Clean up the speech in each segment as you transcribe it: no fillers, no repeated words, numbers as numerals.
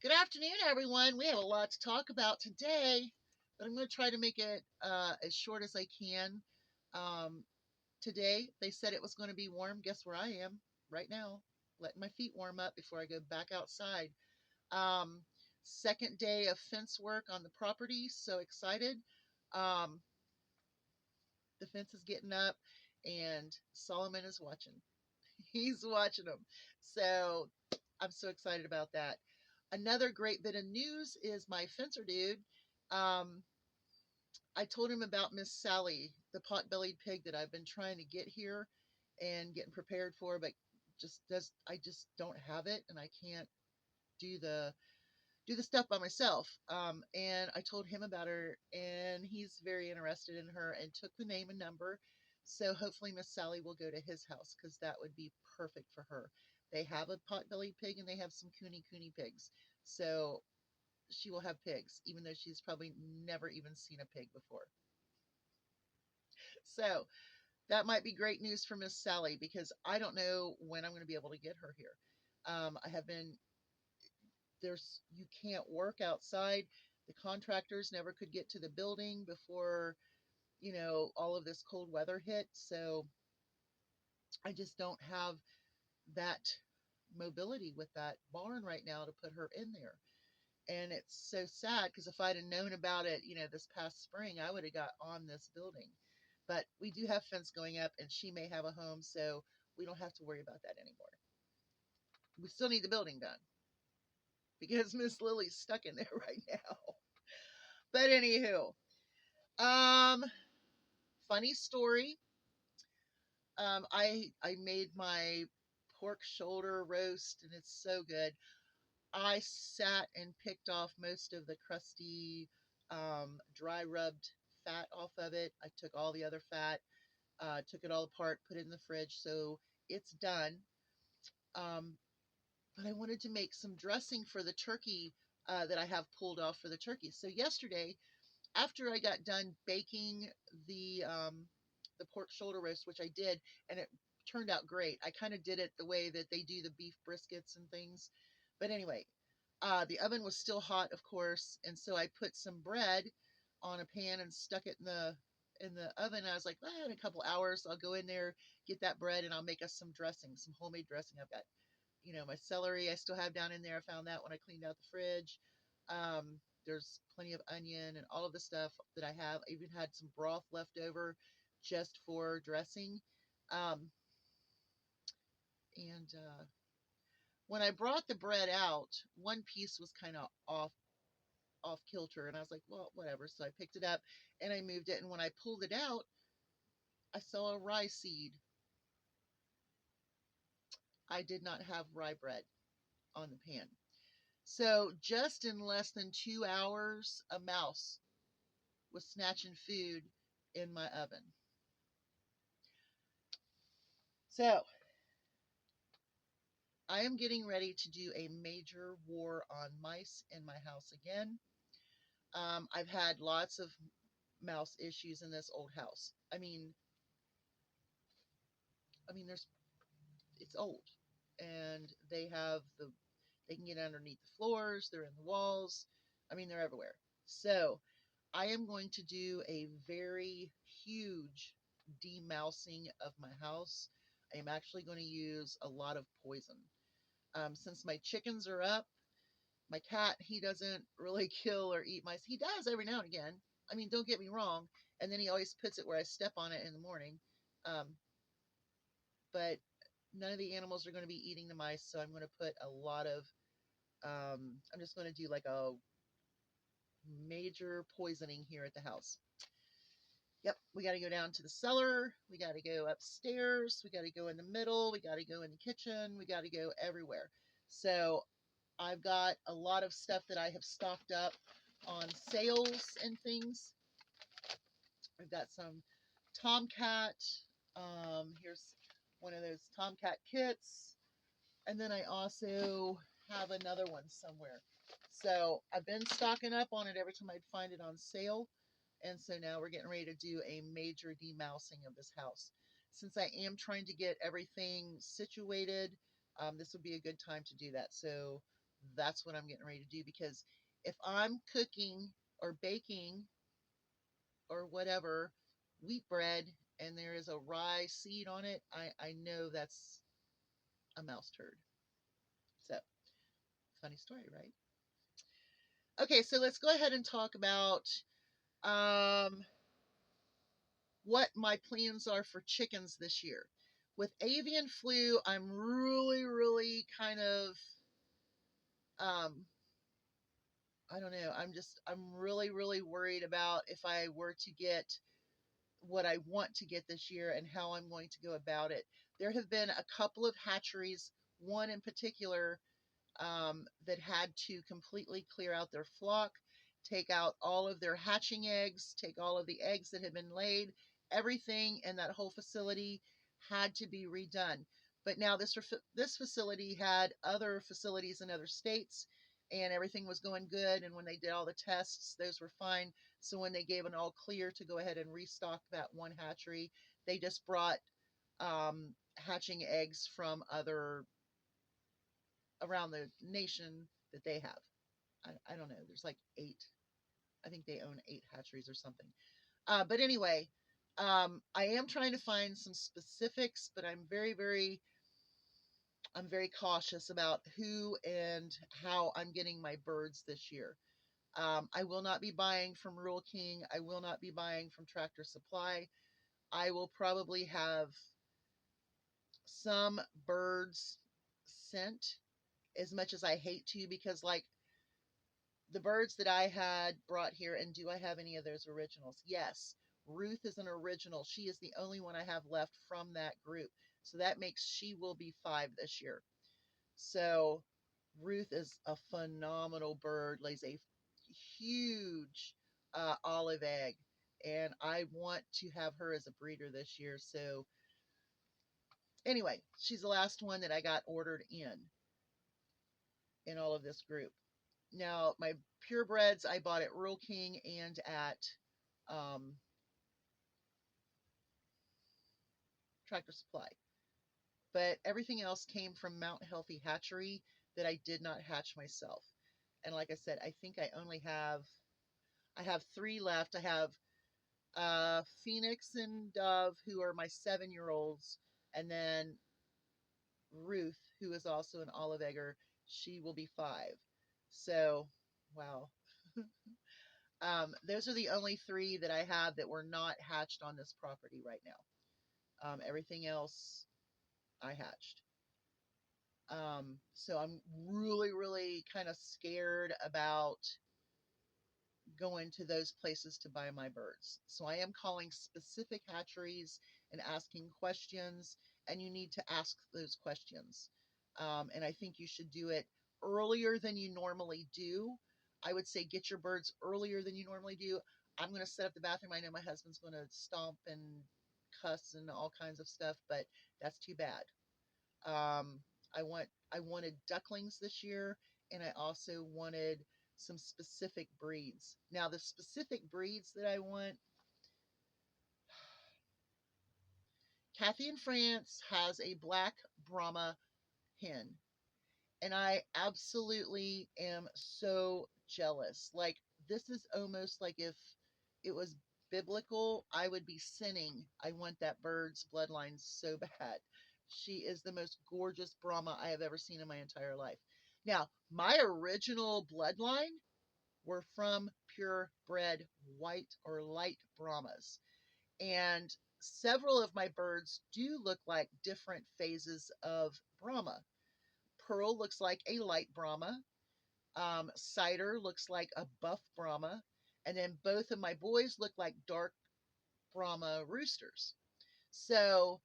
Good afternoon, everyone. We have a lot to talk about today, but I'm going to try to make it as short as I can. Um, Today, they said it was going to be warm. Guess where I am right now? Letting my feet warm up before I go back outside. Um, Second day of fence work on the property. So excited. Um, the fence is getting up, and Solomon is watching. He's watching them. So I'm so excited about that. Another great bit of news is my fencer dude. Um, I told him about Miss Sally, the pot-bellied pig that I've been trying to get here and getting prepared for, but I just don't have it, and I can't do the stuff by myself. And I told him about her, and he's very interested in her and took the name and number. So hopefully Miss Sally will go to his house because that would be perfect for her. They have a pot-bellied pig and they have some cooney pigs. So she will have pigs, even though she's probably never even seen a pig before. So that might be great news for Miss Sally because I don't know when I'm going to be able to get her here. I have been there's you can't work outside. The contractors never could get to the building before all of this cold weather hit. So I just don't have that mobility with that barn right now to put her in there. And it's so sad because if I'd have known about it, this past spring, I would have got on this building. But we do have fence going up, and she may have a home, so we don't have to worry about that anymore. We still need the building done because Miss Lily's stuck in there right now. But anywho, um, funny story. I made my pork shoulder roast, and it's so good. I sat and picked off most of the crusty, dry rubbed fat off of it. I took all the other fat, took it all apart, put it in the fridge, so it's done. Um, but I wanted to make some dressing for the turkey that I have pulled off for the turkey. So yesterday, after I got done baking the pork shoulder roast, which I did, and it turned out great. I kind of did it the way that they do the beef briskets and things. But anyway, the oven was still hot, of course, and so I put some bread on a pan and stuck it in the oven. I was like, in a couple hours, I'll go in there, get that bread, and I'll make us some dressing, some homemade dressing. I've got, my celery I still have down in there. I found that when I cleaned out the fridge. There's plenty of onion and all of the stuff that I have. I even had some broth left over just for dressing. Um, and when I brought the bread out, one piece was kind of off kilter, and I was like, well, whatever. So I picked it up and I moved it, and when I pulled it out, I saw a rye seed. I did not have rye bread on the pan. So just in less than 2 hours, a mouse was snatching food in my oven. So I am getting ready to do a major war on mice in my house again. I've had lots of mouse issues in this old house. I mean, there's it's old, and they can get underneath the floors. They're in the walls. They're everywhere. So I am going to do a very huge demousing of my house. I am actually going to use a lot of poison. Since my chickens are up, my cat, he doesn't really kill or eat mice. He does every now and again. Don't get me wrong. And then he always puts it where I step on it in the morning. Um, but none of the animals are going to be eating the mice, so I'm going to put a lot of. I'm just going to do like a major poisoning here at the house. Yep, we got to go down to the cellar. We got to go upstairs. We got to go in the middle. We got to go in the kitchen. We got to go everywhere. So I've got a lot of stuff that I have stocked up on sales and things. I've got some Tomcat. Here's one of those Tomcat kits. And then I also have another one somewhere. So I've been stocking up on it every time I'd find it on sale. And so now we're getting ready to do a major demousing of this house. Since I am trying to get everything situated, this would be a good time to do that. So That's what I'm getting ready to do, because if I'm cooking or baking or whatever wheat bread and there is a rye seed on it, I know that's a mouse turd. So, funny story, right? Okay, so let's go ahead and talk about um, what my plans are for chickens this year. With avian flu, I'm really, really kind of, um, I don't know, I'm really, really worried about if I were to get what I want to get this year and how I'm going to go about it. There have been a couple of hatcheries, one in particular that had to completely clear out their flock, take out all of their hatching eggs, take all of the eggs that had been laid, everything in that whole facility had to be redone. But now this facility had other facilities in other states, and everything was going good. And when they did all the tests, those were fine. So when they gave an all clear to go ahead and restock that one hatchery, they just brought hatching eggs from other around the nation that they have. I don't know. There's like eight. I think they own eight hatcheries or something. But anyway, I am trying to find some specifics, but I'm very cautious about who and how I'm getting my birds this year. I will not be buying from Rural King. I will not be buying from Tractor Supply. I will probably have some birds sent, as much as I hate to, because like the birds that I had brought here, and do I have any of those originals? Yes. Ruth is an original. She is the only one I have left from that group. So that makes she will be 5 this year. So Ruth is a phenomenal bird, lays a huge olive egg, and I want to have her as a breeder this year. So anyway, she's the last one that I got ordered in all of this group. Now, my purebreds I bought at Rural King and at um, Tractor Supply. But everything else came from Mount Healthy Hatchery that I did not hatch myself. And like I said, I think I have 3 left. I have Phoenix and Dove, who are my 7-year-olds, and then Ruth, who is also an olive egger. She will be 5. So, wow. Those are the only 3 that I have that were not hatched on this property right now. Everything else I hatched. So I'm really, really kind of scared about going to those places to buy my birds. So I am calling specific hatcheries and asking questions, and you need to ask those questions. And I think you should do it earlier than you normally do. I would say get your birds earlier than you normally do. I'm going to set up the bathroom. I know my husband's going to stomp and cuss and all kinds of stuff, but that's too bad. Um, I wanted ducklings this year, and I also wanted some specific breeds. Now, the specific breeds that I want, Kathy in France has a black Brahma hen, and I absolutely am so jealous. Like, this is almost like if it was biblical, I would be sinning. I want that bird's bloodline so bad. She is the most gorgeous Brahma I have ever seen in my entire life. Now, my original bloodline were from purebred white or light Brahmas. And several of my birds do look like different phases of Brahma. Pearl looks like a light Brahma. Cider looks like a buff Brahma. And then both of my boys look like dark Brahma roosters. So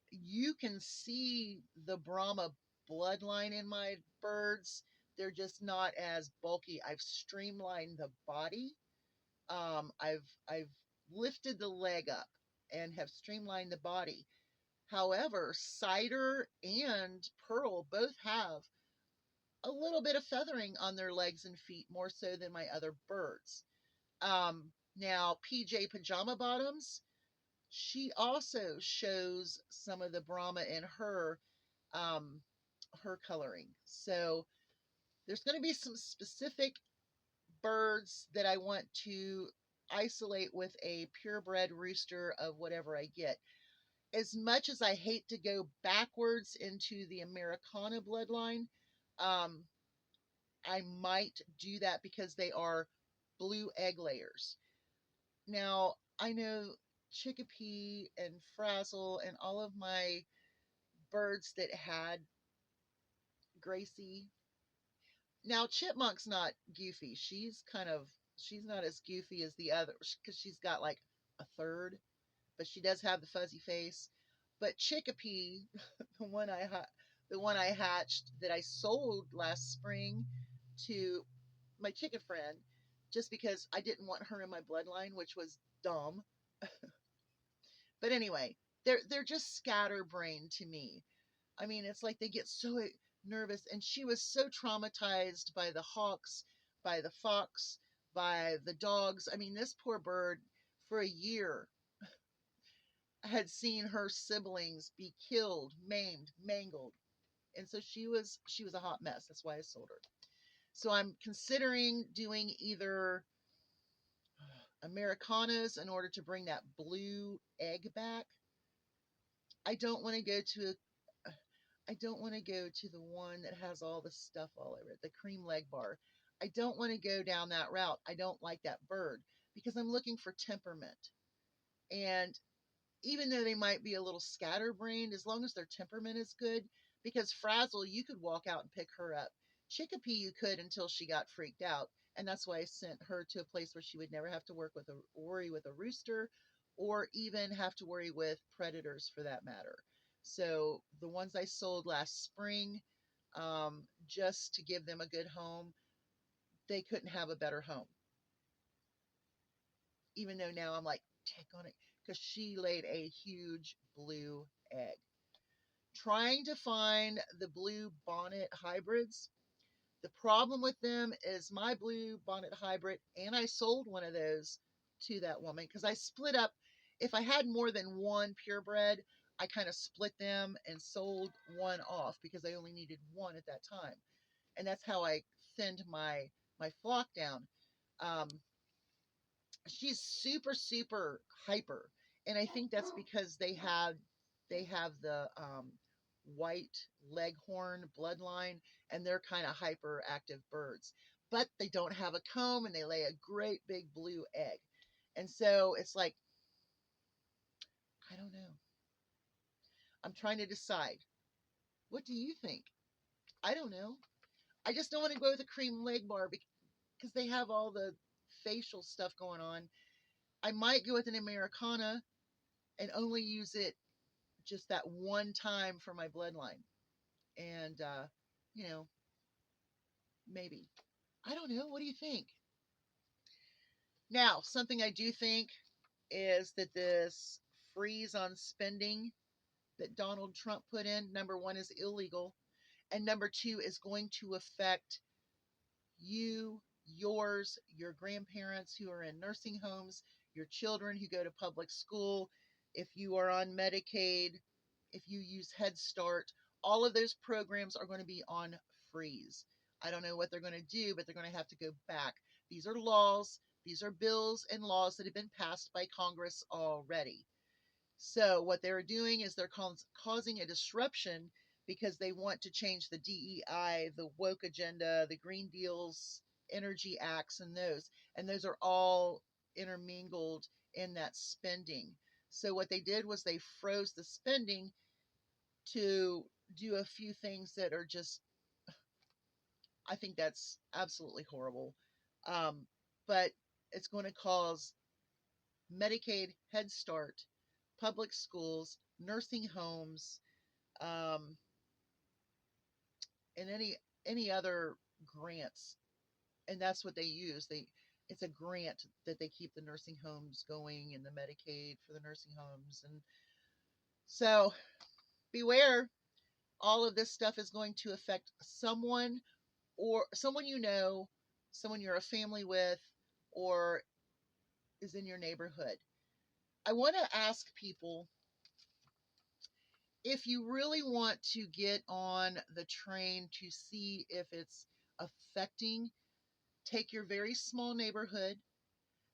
you can see the Brahma bloodline in my birds. They're just not as bulky. I've streamlined the body. I've lifted the leg up and have streamlined the body. However, Cider and Pearl both have a little bit of feathering on their legs and feet, more so than my other birds. Now, PJ Pajama Bottoms, she also shows some of the Brahma in her coloring. So There's going to be some specific birds that I want to isolate with a purebred rooster of whatever I get. As much as I hate to go backwards into the Americana bloodline, um, I might do that because they are blue egg layers. Now, I know Chickapee and Frazzle and all of my birds that had Gracie. Now, Chipmunk's not goofy. She's not as goofy as the others because she's got like a third, but she does have the fuzzy face. But Chickapee, the one the one I hatched that I sold last spring to my chicken friend, just because I didn't want her in my bloodline, which was dumb. But anyway, they're just scatterbrained to me. I mean, it's like they get so nervous, and she was so traumatized by the hawks, by the fox, by the dogs. I mean, this poor bird for a year had seen her siblings be killed, maimed, mangled. And so she was a hot mess. That's why I sold her. So I'm considering doing either Americanas in order to bring that blue egg back. I don't want to go to I don't want to go to the one that has all the stuff all over it, the cream leg bar. I don't want to go down that route. I don't like that bird because I'm looking for temperament. And even though they might be a little scatterbrained, as long as their temperament is good, because Frazzle, you could walk out and pick her up. Chickapee, you could until she got freaked out. And that's why I sent her to a place where she would never have to worry with a rooster or even have to worry with predators for that matter. So the ones I sold last spring, just to give them a good home, they couldn't have a better home. Even though now I'm like, take on it, because she laid a huge blue egg. Trying to find the blue bonnet hybrids. The problem with them is my blue bonnet hybrid, and I sold one of those to that woman because I split up. If I had more than one purebred, I kind of split them and sold one off because I only needed one at that time. And that's how I thinned my flock down. Um, she's super super hyper, and I think that's because they have the white leghorn bloodline, and they're kind of hyperactive birds, but they don't have a comb and they lay a great big blue egg. And so it's like, I don't know, I'm trying to decide. What do you think? I don't know. I just don't want to go with a cream leg bar because they have all the facial stuff going on. I might go with an Americana and only use it just that one time for my bloodline. And, you know, maybe. I don't know. What do you think? Now, something I do think is that this freeze on spending that Donald Trump put in, number one, is illegal. And number two, is going to affect you, yours, your grandparents who are in nursing homes, your children who go to public school, if you are on Medicaid, if you use Head Start, all of those programs are going to be on freeze. I don't know what they're going to do, but they're going to have to go back. These are laws, these are bills and laws that have been passed by Congress already. So what they're doing is they're causing a disruption because they want to change the DEI, the woke agenda, the Green Deals, energy acts, and those. And those are all intermingled in that spending. So what they did was they froze the spending to do a few things that are just, I think that's absolutely horrible. Um, but it's going to cause Medicaid, Head Start, public schools, nursing homes, um, and any other grants. And that's what they use. It's a grant that they keep the nursing homes going and the Medicaid for the nursing homes. And so beware, all of this stuff is going to affect someone, or someone you know, someone you're a family with, or is in your neighborhood. I want to ask people, if you really want to get on the train to see if it's affecting. Take your very small neighborhood.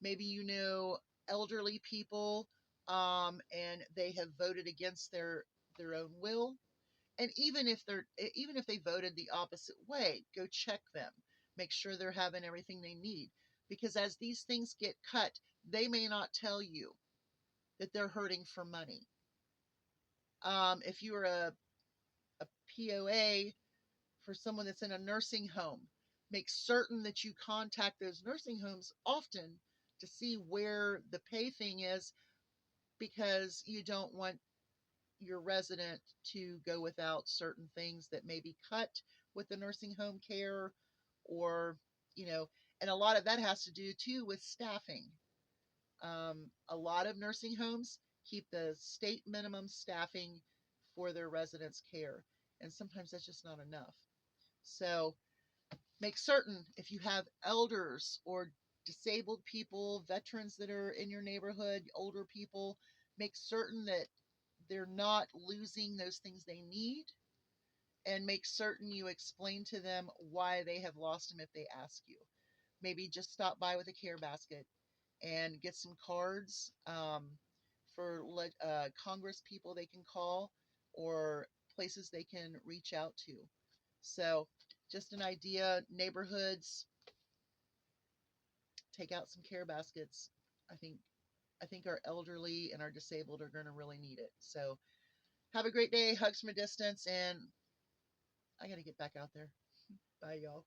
Maybe you know elderly people, and they have voted against their own will. And even if they voted the opposite way, go check them. Make sure they're having everything they need. Because as these things get cut, they may not tell you that they're hurting for money. If you are a POA for someone that's in a nursing home, make certain that you contact those nursing homes often to see where the pay thing is, because you don't want your resident to go without certain things that may be cut with the nursing home care, or, you know, and a lot of that has to do too with staffing. A lot of nursing homes keep the state minimum staffing for their residents' care, and sometimes that's just not enough. So make certain, if you have elders or disabled people, veterans that are in your neighborhood, older people, make certain that they're not losing those things they need, and make certain you explain to them why they have lost them if they ask you. Maybe just stop by with a care basket and get some cards, for Congress people they can call, or places they can reach out to. So, just an idea, neighborhoods, take out some care baskets. I think I think our elderly and our disabled are going to really need it. So, have a great day. Hugs from a distance, and I got to get back out there. Bye, y'all.